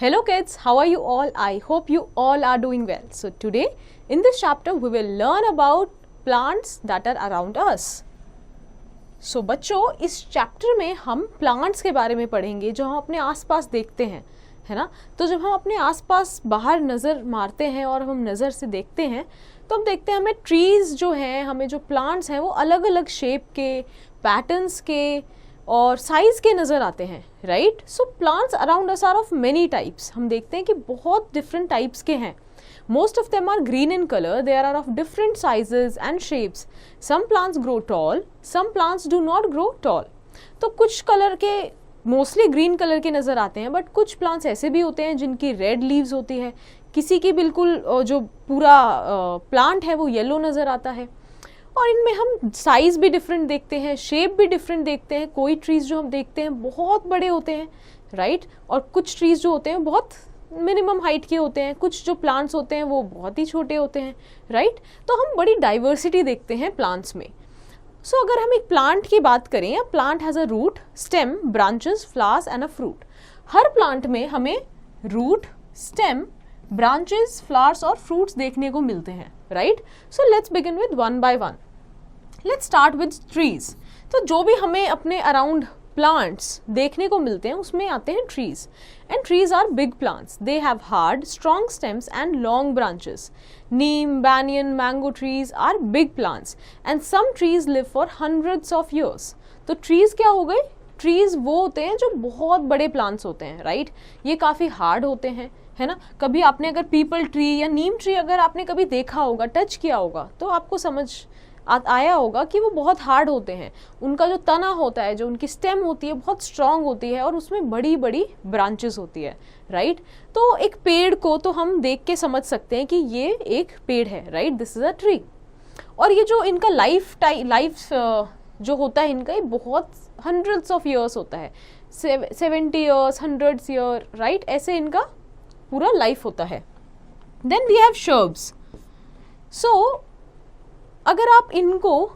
Hello kids, how are you all? I hope you all are doing well. So today in this chapter we will learn about plants that are around us. So बच्चों इस chapter में हम plants के बारे में पढ़ेंगे जो हम अपने आसपास देखते हैं, है ना। तो जब हम अपने आसपास बाहर नज़र मारते हैं और हम नज़र से देखते हैं तो हम देखते हैं हमें ट्रीज़ जो हैं, हमें जो प्लांट्स हैं वो अलग अलग शेप के, पैटर्न्स के और साइज़ के नज़र आते हैं, right. So plants around us are of many types. हम देखते हैं कि बहुत डिफरेंट टाइप्स के हैं। Most of them are green in color. They are of different sizes and shapes. Some plants grow tall, some plants do not grow tall. तो कुछ colour के मोस्टली ग्रीन कलर के नज़र आते हैं, बट कुछ प्लांट्स ऐसे भी होते हैं जिनकी रेड लीव्स होती है, किसी की बिल्कुल जो पूरा प्लांट है वो येलो नज़र आता है। और इनमें हम साइज़ भी डिफरेंट देखते हैं, शेप भी डिफरेंट देखते हैं। कोई ट्रीज़ जो हम देखते हैं बहुत बड़े होते हैं, राइट, और कुछ ट्रीज़ जो होते हैं बहुत मिनिमम हाइट के होते हैं, कुछ जो प्लांट्स होते हैं वो बहुत ही छोटे होते हैं, राइट। तो हम बड़ी डाइवर्सिटी देखते हैं प्लांट्स में। सो अगर हम एक प्लांट की बात करें, या plant has a root, stem, branches, flowers and a fruit. हर प्लांट में हमें रूट, स्टेम, ब्रांचेस, फ्लावर्स और फ्रूट्स देखने को मिलते हैं, right. So let's begin with one by one. Let's start with trees. तो जो भी हमें अपने अराउंड प्लांट्स देखने को मिलते हैं उसमें आते हैं trees. And trees are big plants. They have hard strong stems and long branches. Neem, banyan, mango trees are big plants and some trees live for hundreds of years. तो ट्रीज क्या हो गए? ट्रीज वो होते हैं जो बहुत बड़े प्लांट्स होते हैं, राइट। ये काफ़ी हार्ड होते हैं, है ना। कभी आपने अगर पीपल ट्री या नीम ट्री अगर आपने कभी देखा होगा, टच किया होगा, तो आपको समझ आया होगा कि वो बहुत हार्ड होते हैं। उनका जो तना होता है, जो उनकी स्टेम होती है, बहुत स्ट्रांग होती है और उसमें बड़ी बड़ी ब्रांचेस होती है, राइट। तो एक पेड़ को तो हम देख के समझ सकते हैं कि ये एक पेड़ है, right, this is a tree. और ये जो इनका लाइफ जो होता है इनका, ये बहुत हंड्रेड्स ऑफ ईयर्स होता है, 70 ईयर्स, 100 ईयर, राइट, ऐसे इनका पूरा लाइफ होता है। Then we have shrubs. So अगर आप इनको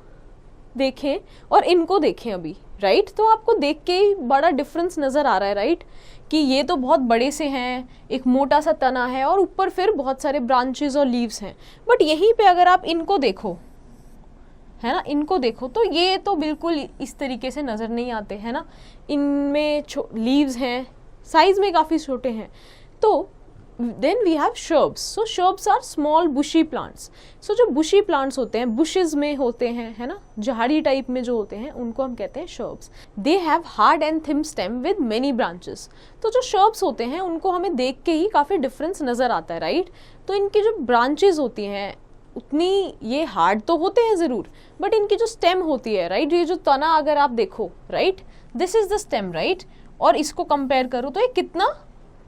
देखें और इनको देखें अभी, राइट, तो आपको देख के ही बड़ा डिफरेंस नज़र आ रहा है, राइट, कि ये तो बहुत बड़े से हैं, एक मोटा सा तना है और ऊपर फिर बहुत सारे ब्रांचेस और लीव्स हैं। बट यहीं पे अगर आप इनको देखो, है ना, इनको देखो, तो ये तो बिल्कुल इस तरीके से नज़र नहीं आते, है ना। इनमें लीव्स हैं, साइज़ में काफ़ी छोटे हैं। तो then we have shrubs. So shrubs are small bushy plants. So जो bushy plants होते हैं, bushes में होते हैं, है ना, झाड़ी टाइप में जो होते हैं, उनको हम कहते हैं shrubs. They have hard and thin stem with many branches. तो जो shrubs होते हैं उनको हमें देख के ही काफ़ी डिफरेंस नज़र आता है, राइट। तो इनकी जो ब्रांचेज होती हैं उतनी ये हार्ड तो होते हैं ज़रूर, बट इनकी जो स्टेम होती है, राइट, ये जो तना अगर आप देखो, right, this is the stem, right, और इसको कंपेयर करो तो ये कितना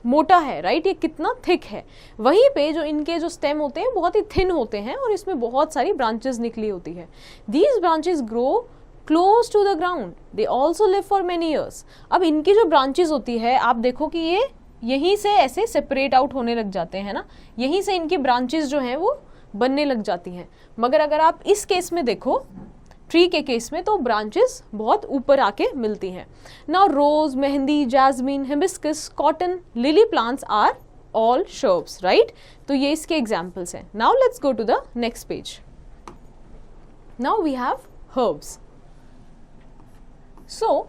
मोटा है, राइट, ये कितना थिक है। वहीं पे जो इनके जो स्टेम होते हैं बहुत ही थिन होते हैं और इसमें बहुत सारी ब्रांचेस निकली होती है। These branches grow close to the ground. They also live for many years. अब इनकी जो ब्रांचेस होती है, आप देखो कि ये यहीं से ऐसे सेपरेट आउट होने लग जाते हैं ना, यहीं से इनकी ब्रांचेस जो हैं वो बनने लग जाती हैं। मगर अगर आप इस केस में देखो, ट्री के केस में, तो ब्रांचेस बहुत ऊपर आके मिलती हैं। Now rose, mehndi, jasmine, hibiscus, cotton, lily plants are all shrubs, right. तो ये इसके एग्जाम्पल्स हैं। Now let's go to the next page. Now we have herbs. So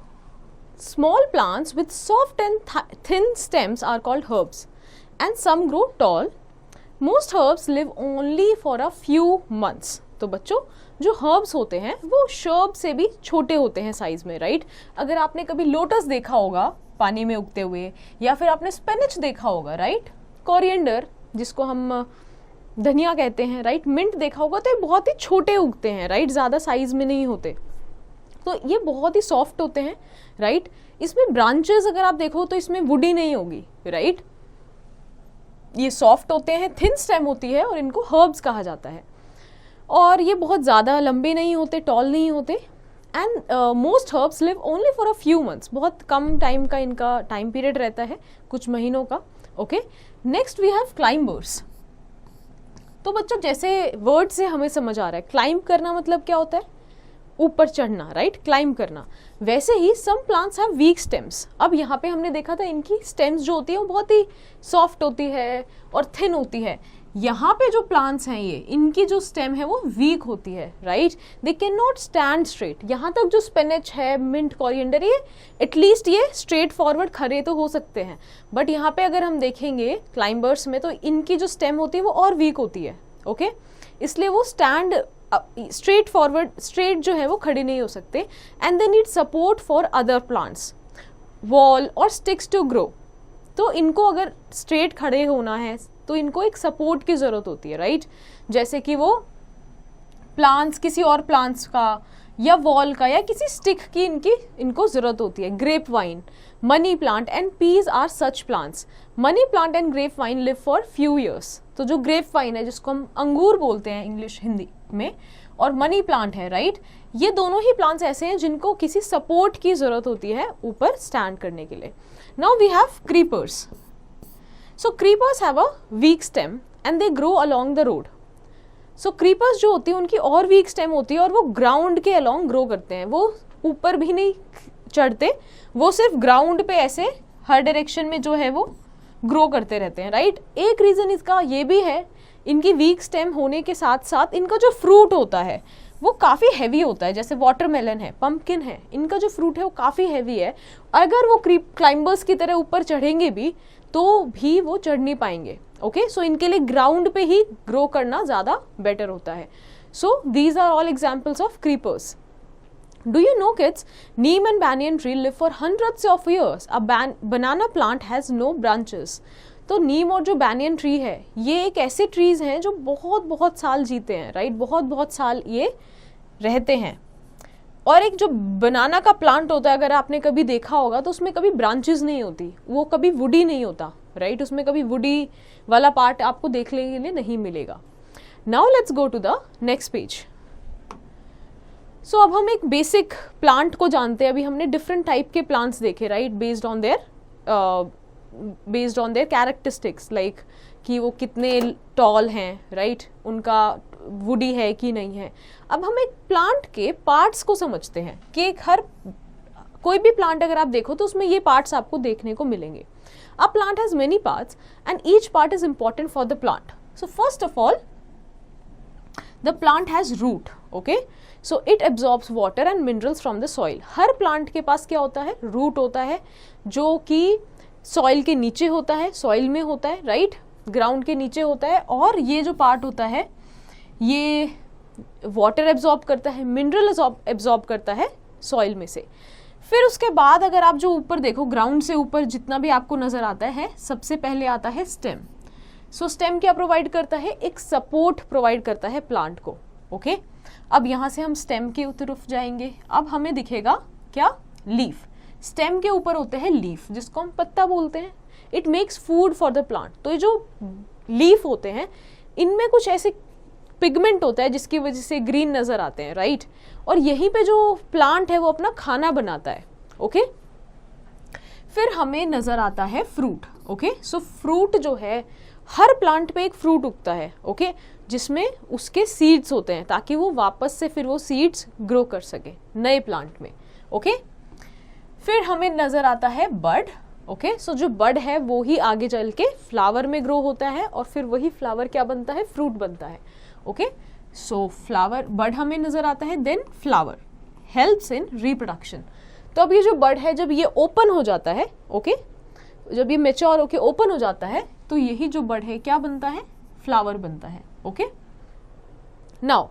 small plants with soft and thin stems are called herbs and some grow tall. Most herbs live only for a few months. तो बच्चों जो herbs होते हैं वो shrub से भी छोटे होते हैं साइज में, राइट। अगर आपने कभी लोटस देखा होगा पानी में उगते हुए, या फिर आपने स्पिनच देखा होगा, राइट, कोरिएंडर जिसको हम धनिया कहते हैं, राइट, मिंट देखा होगा, तो ये बहुत ही छोटे उगते हैं, राइट, ज़्यादा साइज में नहीं होते। तो ये बहुत ही सॉफ्ट होते हैं, राइट। इसमें ब्रांचेस अगर आप देखो तो इसमें वुडी नहीं होगी, राइट। ये सॉफ्ट होते हैं, थिन स्टेम होती है और इनको हर्ब्स कहा जाता है। और ये बहुत ज़्यादा लंबे नहीं होते, टॉल नहीं होते। And most herbs live only for a few months. बहुत कम टाइम का इनका टाइम पीरियड रहता है, कुछ महीनों का। Okay, next we have climbers. तो बच्चों जैसे वर्ड से हमें समझ आ रहा है, क्लाइंब करना मतलब क्या होता है? ऊपर चढ़ना, राइट, क्लाइंब करना। वैसे ही some plants have weak stems. अब यहाँ पे हमने देखा था इनकी स्टेम्स जो होती है वो बहुत ही सॉफ्ट होती है और थिन होती है। यहाँ पे जो प्लांट्स हैं ये, इनकी जो स्टेम है वो वीक होती है, right, they can not stand straight. यहाँ तक जो स्पिनच है, मिंट, कोरिएंडर, ये एटलीस्ट ये स्ट्रेट फॉरवर्ड खड़े तो हो सकते हैं, बट यहाँ पे अगर हम देखेंगे क्लाइंबर्स में तो इनकी जो स्टेम होती है वो और वीक होती है, ओके, इसलिए वो स्टैंड स्ट्रेट फॉरवर्ड, स्ट्रेट जो है वो खड़े नहीं हो सकते, and they need support for other plants, wall और स्टिक्स टू ग्रो। तो इनको अगर स्ट्रेट खड़े होना है तो इनको एक सपोर्ट की जरूरत होती है, राइट, जैसे कि वो प्लांट्स, किसी और प्लांट्स का या वॉल का या किसी स्टिक की इनको जरूरत होती है। Grape vine, money plant and peas are such plants. Money plant and grape vine live for few years. तो जो ग्रेप वाइन है, जिसको हम अंगूर बोलते हैं इंग्लिश हिंदी में, और मनी प्लांट है, राइट, ये दोनों ही प्लांट्स ऐसे हैं जिनको किसी सपोर्ट की जरूरत होती है ऊपर स्टैंड करने के लिए। Now we have creepers. So creepers have a weak stem and they grow along the road. So creepers जो होती है उनकी और weak stem होती है और वो ground के along grow करते हैं। वो ऊपर भी नहीं चढ़ते, वो सिर्फ ground पे ऐसे हर direction में जो है वो grow करते रहते हैं, right? एक reason इसका ये भी है, इनकी weak stem होने के साथ साथ इनका जो fruit होता है वो काफ़ी हैवी होता है। जैसे वाटरमेलन है, पंपकिन है, इनका जो फ्रूट है वो काफ़ी हैवी है। अगर वो क्लाइंबर्स की तरह ऊपर चढ़ेंगे भी तो भी वो चढ़ नहीं पाएंगे, ओके, सो इनके लिए ग्राउंड पे ही ग्रो करना ज़्यादा बेटर होता है। So these are all examples of creepers. Do you know kids, neem and banyan tree live for hundreds of years. A banana plant has no branches. तो नीम और जो banyan ट्री है ये एक ऐसे ट्रीज हैं जो बहुत बहुत साल जीते हैं, राइट, बहुत बहुत साल ये रहते हैं। और एक जो बनाना का प्लांट होता है, अगर आपने कभी देखा होगा तो उसमें कभी ब्रांचेस नहीं होती, वो कभी वुडी नहीं होता, राइट, उसमें कभी वुडी वाला पार्ट आपको देखने के लिए नहीं मिलेगा। Now let's go to the next page. So अब हम एक बेसिक प्लांट को जानते हैं। अभी हमने डिफरेंट टाइप के प्लांट्स देखे, right, based on their characteristics, like कि वो कितने टॉल हैं, राइट, उनका वुडी है कि नहीं है। अब हम एक प्लांट के पार्ट्स को समझते हैं कि कोई भी प्लांट अगर आप देखो तो उसमें ये पार्ट्स आपको देखने को मिलेंगे। A plant has many parts and each part is important for the plant. So first of all the plant has root, okay, so it absorbs water and minerals from the soil. हर plant के पास क्या होता है, root होता है, जो कि सॉइल के नीचे होता है, सॉइल में होता है, राइट, ग्राउंड के नीचे होता है, और ये जो पार्ट होता है ये वाटर एब्जॉर्ब करता है, मिनरल एब्जॉर्ब करता है सॉइल में से। फिर उसके बाद अगर आप जो ऊपर देखो, ग्राउंड से ऊपर जितना भी आपको नजर आता है, सबसे पहले आता है स्टेम। सो स्टेम क्या प्रोवाइड करता है, एक सपोर्ट प्रोवाइड करता है प्लांट को, ओके। अब यहाँ से हम स्टेम के तरफ जाएंगे। अब हमें दिखेगा क्या, लीफ। स्टेम के ऊपर होते हैं लीफ, जिसको हम पत्ता बोलते हैं। It makes food for the plant. तो ये जो लीफ होते हैं इनमें कुछ ऐसे पिगमेंट होता है जिसकी वजह से ग्रीन नजर आते हैं, राइट, और यहीं पे जो प्लांट है वो अपना खाना बनाता है, ओके। फिर हमें नजर आता है फ्रूट, ओके। सो फ्रूट जो है, हर प्लांट पे एक फ्रूट उगता है, ओके, जिसमें उसके सीड्स होते हैं ताकि वो वापस से फिर वो सीड्स ग्रो कर सके नए प्लांट में, ओके। फिर हमें नजर आता है बड, ओके। सो जो बड है वो ही आगे चल के फ्लावर में ग्रो होता है और फिर वही फ्लावर क्या बनता है, फ्रूट बनता है, ओके। सो फ्लावर, बड हमें नजर आता है। Then flower helps in reproduction. तो अब ये जो बड है जब ये ओपन हो जाता है, ओके, जब ये मेच्योर होके ओपन हो जाता है तो यही जो बड है क्या बनता है, फ्लावर बनता है, ओके। नाउ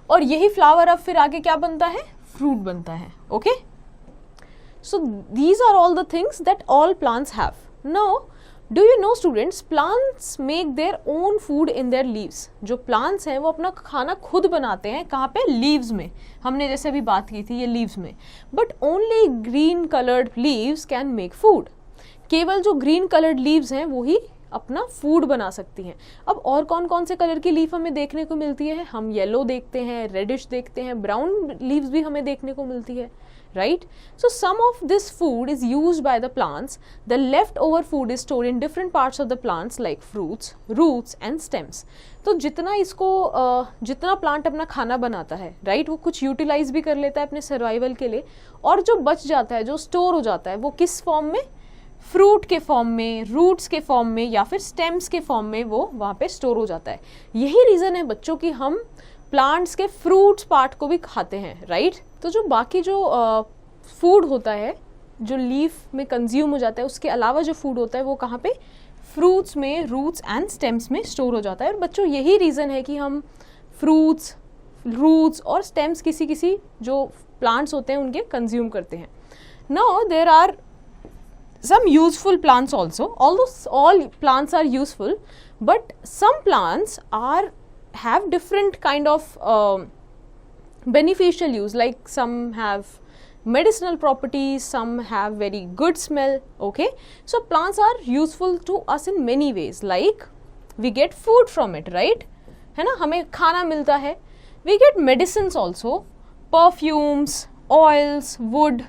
और यही फ्लावर अब फिर आगे क्या बनता है, फ्रूट बनता है, okay. So these are all the things that all plants have. Now, do you know students, plants make their own food in their leaves. जो plants हैं वो अपना खाना खुद बनाते हैं, कहाँ पे, leaves में। हमने जैसे अभी बात की थी ये leaves में। But only green colored leaves can make food. केवल जो green colored leaves हैं वो ही अपना फूड बना सकती हैं। अब और कौन कौन से कलर की लीफ हमें देखने को मिलती है, हम येलो देखते हैं, रेडिश देखते हैं, ब्राउन लीव्स भी हमें देखने को मिलती है, right? So some of this food is used by the plants. The leftover food is stored in different parts of the plants like fruits, roots and stems. तो जितना इसको जितना प्लांट अपना खाना बनाता है, राइट, वो कुछ यूटिलाइज भी कर लेता है अपने सर्वाइवल के लिए, और जो बच जाता है, जो स्टोर हो जाता है, वो किस फॉर्म में, फ्रूट के फॉर्म में, रूट्स के फॉर्म में या फिर स्टेम्स के फॉर्म में वो वहाँ पे स्टोर हो जाता है. यही रीज़न है बच्चों कि हम प्लांट्स के फ्रूट्स पार्ट को भी खाते हैं, राइट. तो जो बाकी जो फूड होता है जो लीफ में कंज्यूम हो जाता है, उसके अलावा जो फूड होता है वो कहाँ पे, फ्रूट्स में, रूट्स एंड स्टेम्स में स्टोर हो जाता है. और बच्चों यही रीज़न है कि हम फ्रूट्स, रूट्स और स्टेम्स किसी किसी जो प्लांट्स होते हैं उनके कंज्यूम करते हैं. Now there are some useful plants also, although all plants are useful, but some plants have different kind of beneficial use, like some have medicinal properties, some have very good smell. Okay, so plants are useful to us in many ways, like we get food from it, right, है ना, हमें खाना मिलता है. We get medicines also, perfumes, oils, wood,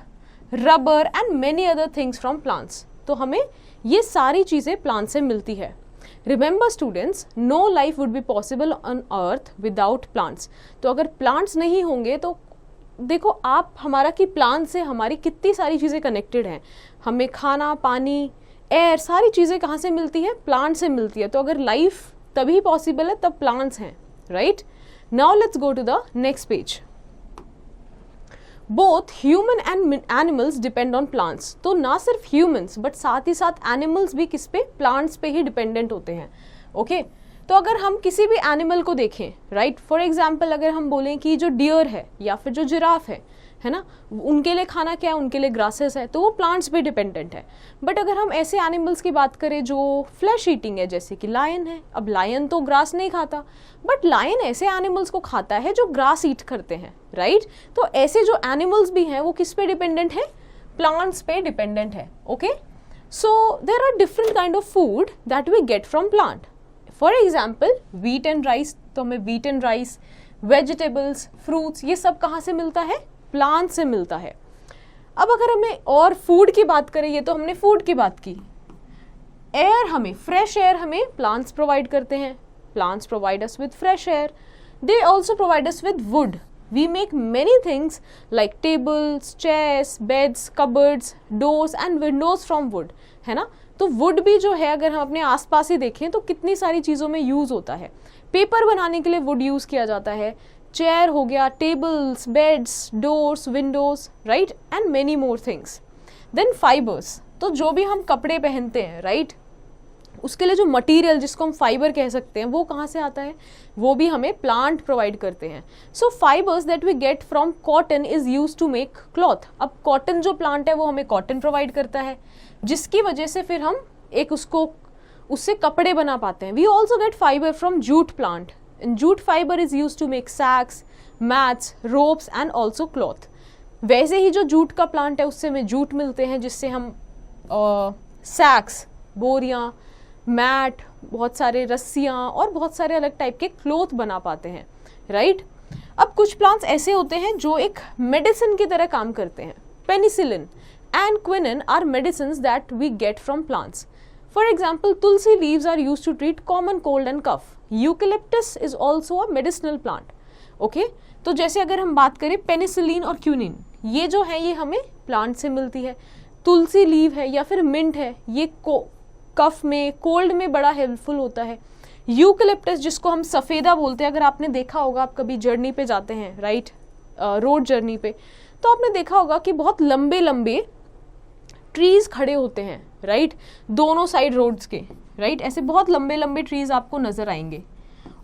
rubber and many other things from plants. तो हमें ये सारी चीज़ें प्लांट से मिलती है. Remember students, no life would be possible on earth without plants. तो अगर प्लांट्स नहीं होंगे तो देखो आप हमारा कि प्लांट से हमारी कितनी सारी चीज़ें कनेक्टेड हैं. हमें खाना, पानी, एयर, सारी चीज़ें कहाँ से मिलती है, प्लांट से मिलती है. तो अगर लाइफ तभी पॉसिबल है तब प्लांट्स हैं, right. Now let's go to the next page. Both human and animals depend on plants. तो ना सिर्फ ह्यूमंस बट साथ ही साथ एनिमल्स भी किस पे, प्लांट्स पे ही डिपेंडेंट होते हैं. ओके, तो अगर हम किसी भी एनिमल को देखें, राइट, फॉर एग्जांपल अगर हम बोलें कि जो डियर है या फिर जो जिराफ है ना, उनके लिए खाना क्या है, उनके लिए ग्रासेस है, तो वो प्लांट्स पे डिपेंडेंट है. बट अगर हम ऐसे एनिमल्स की बात करें जो फ्लैश ईटिंग है, जैसे कि लायन है, अब लायन तो ग्रास नहीं खाता, बट लायन ऐसे एनिमल्स को खाता है जो ग्रास ईट करते हैं, राइट. तो ऐसे जो एनिमल्स भी हैं वो किस पे डिपेंडेंट है, प्लांट्स पे डिपेंडेंट है. Okay, so there are different kind of food that we get from plant. For example wheat and rice, तो हमें wheat and rice, vegetables, fruits, ये सब कहाँ से मिलता है, प्लांट से मिलता है. अब अगर हमें और फूड की बात करें, ये तो हमने फूड की बात की. एयर, हमें फ्रेश एयर हमें प्लांट्स प्रोवाइड करते हैं. Plants provide us with fresh air. They also provide us with wood. We make many things like tables, chairs, beds, cupboards, doors and windows from wood, है ना. तो would भी जो है अगर हम अपने आसपास ही देखें तो कितनी सारी चीज़ों में यूज़ होता है. पेपर बनाने के लिए वुड यूज़ किया जाता है. चेयर हो गया, tables, beds, doors, windows, right, and many more things. Then fibres, तो जो भी हम कपड़े पहनते हैं, राइट, उसके लिए जो मटेरियल जिसको हम फाइबर कह सकते हैं वो कहाँ से आता है, वो भी हमें प्लांट प्रोवाइड करते हैं. So fibres that we get from cotton is use to make cloth. अब कॉटन जो प्लांट है वो हमें कॉटन प्रोवाइड करता है, जिसकी वजह से फिर हम एक उससे कपड़े बना पाते हैं. We also get fibre from jute plant. Jute fibre is use to make sacks, mats, ropes and also cloth. वैसे ही जो जूट का प्लांट है उससे हमें जूट मिलते हैं, जिससे हम सैक्स, बोरियाँ, मैट, बहुत सारे रस्सियाँ और बहुत सारे अलग टाइप के क्लॉथ बना पाते हैं, राइट. अब कुछ प्लांट्स ऐसे होते हैं जो एक मेडिसिन की तरह काम करते हैं. Penicillin and quinine are medicines that we get from plants. For example, tulsi leaves are used to treat common cold and cough. Eucalyptus is also a medicinal plant. Okay? तो जैसे अगर हम बात करें पेनिसिलिन और क्यूनिन, ये जो है ये हमें प्लांट से मिलती है. तुलसी लीव है या फिर मिंट है, ये कफ में, कोल्ड में बड़ा हेल्पफुल होता है. यूकलिप्टस जिसको हम सफ़ेदा बोलते हैं, अगर आपने देखा होगा, आप कभी जर्नी पे जाते हैं, राइट, रोड जर्नी पे, तो आपने देखा होगा कि बहुत लंबे लंबे ट्रीज खड़े होते हैं, राइट, दोनों साइड रोड्स के, राइट. ऐसे बहुत लंबे लंबे ट्रीज आपको नजर आएंगे.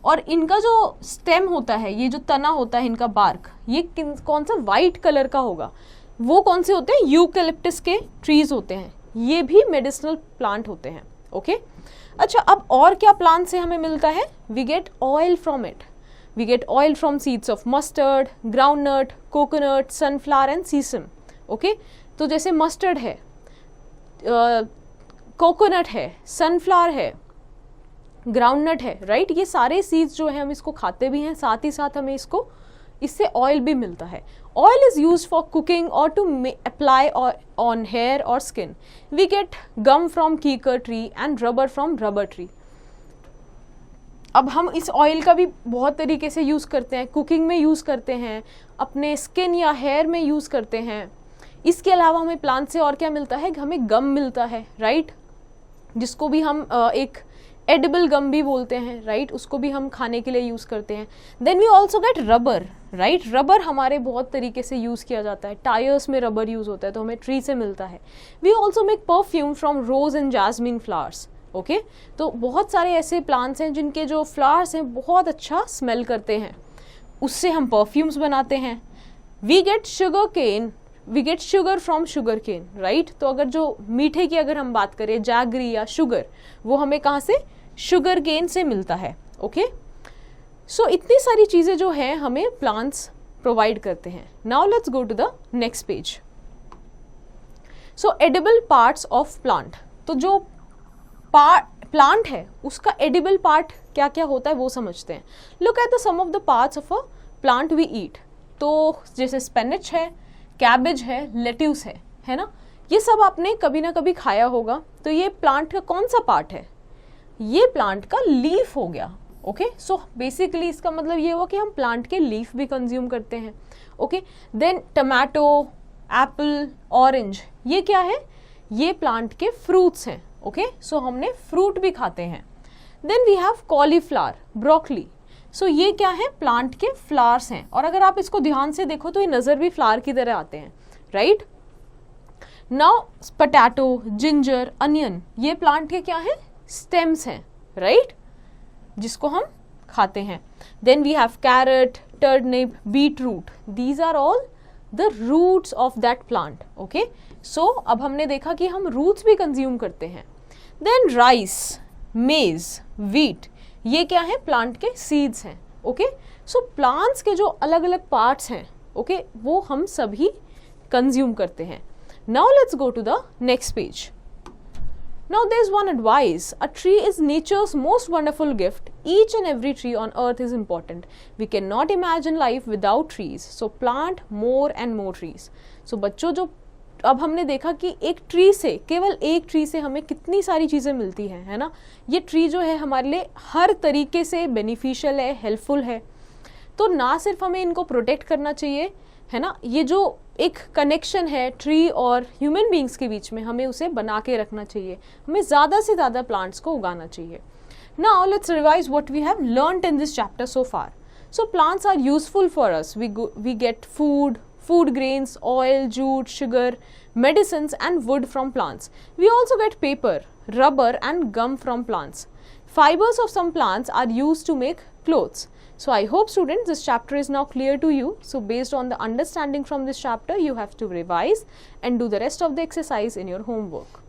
और इनका जो स्टेम होता है, ये जो तना होता है, इनका बार्क, ये कौन सा वाइट कलर का होगा, वो कौन से होते हैं, यूकलिप्टस के ट्रीज होते हैं. ये भी मेडिसिनल प्लांट होते हैं. ओके, अच्छा, अब और क्या प्लांट से हमें मिलता है, we get oil from it. We get oil from seeds of mustard, groundnut, coconut, sunflower and sesame. Okay, तो जैसे मस्टर्ड है, कोकोनट है, सनफ्लावर है, ग्राउंडनट है, राइट, ये सारे सीड्स जो है हम इसको खाते भी हैं, साथ ही साथ हमें इसको इससे ऑयल भी मिलता है. Oil is use for cooking और टू अप्लाई ऑन हेयर और skin. We get gum from kikar tree and rubber from rubber tree. अब हम इस ऑयल का भी बहुत तरीके से यूज़ करते हैं, कुकिंग में यूज़ करते हैं, अपने स्किन या हेयर में यूज़ करते हैं. इसके अलावा हमें प्लांट से और क्या मिलता है, हमें गम मिलता है, राइट, जिसको भी हम एक एडिबल गम भी बोलते हैं, राइट, उसको भी हम खाने के लिए यूज़ करते हैं. Then we also get rubber, right. Rubber हमारे बहुत तरीके से यूज़ किया जाता है. टायर्स में रबर यूज़ होता है तो हमें ट्री से मिलता है. We also make perfume from rose and jasmine flowers. Okay, तो बहुत सारे ऐसे प्लांट्स हैं जिनके जो फ्लावर्स हैं बहुत अच्छा स्मेल करते हैं, उससे हम परफ्यूम्स बनाते हैं. We get sugar cane, we get sugar from sugar cane, right. तो अगर जो मीठे की अगर हम बात करें, जैगरी या शुगर, वो हमें कहाँ से, शुगर केन से मिलता है. ओके, सो इतनी सारी चीज़ें जो हैं हमें प्लांट्स प्रोवाइड करते हैं. Now let's go to the next page. So edible parts of plant. तो जो प्लांट है उसका एडिबल पार्ट क्या क्या होता है वो समझते हैं. Look at the some of the parts of a plant we eat. तो जैसे स्पिनच है, कैबेज है, लेट्यूस है ना, ये सब आपने कभी ना कभी खाया होगा. तो ये प्लांट का कौन सा पार्ट है, ये प्लांट का लीफ हो गया. ओके, सो बेसिकली इसका मतलब ये हुआ कि हम प्लांट के लीफ भी कंज्यूम करते हैं. Okay, then tomato, apple, orange, ये क्या है, ये प्लांट के फ्रूट्स हैं. ओके, सो हमने फ्रूट भी खाते हैं. Then we have cauliflower, broccoli. So ये क्या है, प्लांट के फ्लावर्स हैं. और अगर आप इसको ध्यान से देखो तो ये नज़र भी फ्लावर की तरह आते हैं, right. Now potato, ginger, onion, ये प्लांट के क्या है, स्टेम्स हैं, राइट, जिसको हम खाते हैं. Then we have carrot, turnip, beet root. These are all the roots of that plant. Okay, so अब हमने देखा कि हम रूट्स भी कंज्यूम करते हैं. देन राइस, मेज, व्हीट, ये क्या है, प्लांट के सीड्स हैं. ओके, सो प्लांट्स के जो अलग अलग पार्ट्स हैं, ओके, वो हम सभी कंज्यूम करते हैं. Now let's go to the next page. Now there's one advice. A tree is nature's most wonderful gift. Each and every tree on earth is important. We cannot imagine life without trees. So plant more and more trees. So बच्चों, जो अब हमने देखा कि एक tree से, केवल एक ट्री से हमें कितनी सारी चीज़ें मिलती हैं, है ना. ये ट्री जो है हमारे लिए हर तरीके से बेनिफिशियल है, हेल्पफुल है. तो ना सिर्फ हमें इनको प्रोटेक्ट करना चाहिए, है ना, ये जो एक कनेक्शन है ट्री और ह्यूमन बींग्स के बीच में, हमें उसे बना के रखना चाहिए. हमें ज़्यादा से ज़्यादा प्लांट्स को उगाना चाहिए. Now let's revise what we have learned in this chapter so far. So plants are useful for us. We get food grains, oil, jute, sugar, medicines and wood from plants. We also get paper, rubber and gum from plants. Fibers of some plants are used to make clothes. So I hope students this chapter is now clear to you. So based on the understanding from this chapter, you have to revise and do the rest of the exercise in your homework.